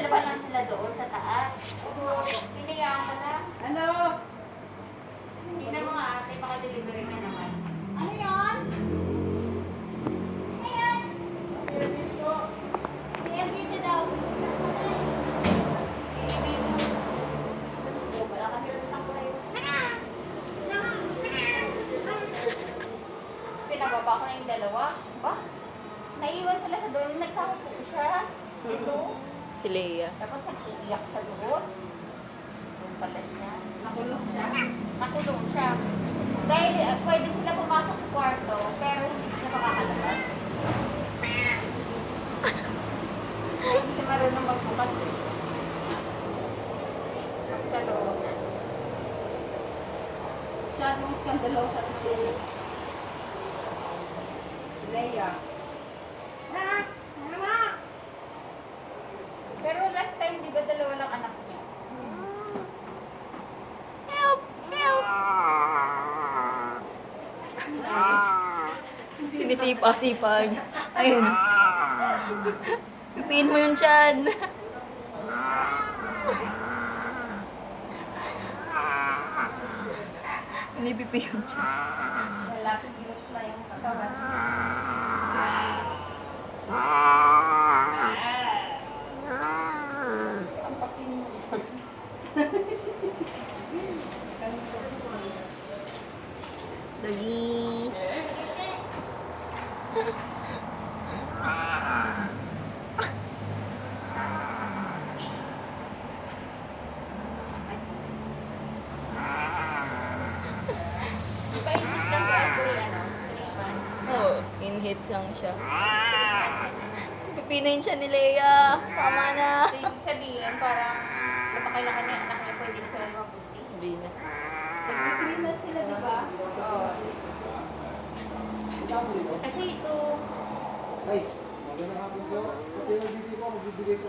dalawa lang sila doon sa taas. Pinayaan ko na. Ano? Hindi na mga ate, maka-delivery na naman. Ano yan? Kaya dito daw. Wala kami rin ng kulay. Pinababa ko na yung dalawa. Ba? Naiwan pala sa doon. Nagtakupo siya. Ito. Si Leia. Tapos nag-iiyak siya doon. Doon pala siya. Nakulong siya. Nakulong siya. Dahil pwede sila pumasok sa kwarto, pero hindi sila makakalabas. Hindi siya marunong magbukas eh. Sa loob na. Masyadong skandalosa to si Leia. Pero last time, di ba dalawa lang anak niya? Sinisipa-sipa niya. Ayun. Pipiin mo yung tiyan. Pinipipi yung tiyan. Lalaki ginot na yung kasawan. Ang pasin mo. Dagi. Di ba yung lang si Apple, ano? 3 months. Oh, in-hit lang siya. Pipinayin siya ni Leia. Tama na. So, ibig sabihin, parang lumaki na kanya anak niya, pwede na sila mabuntis. Hindi na. Nag-agreement sila, di ba? Oo. Kasi ito, Ay, magandang hapon po. Sa PLDT po, magbibigay po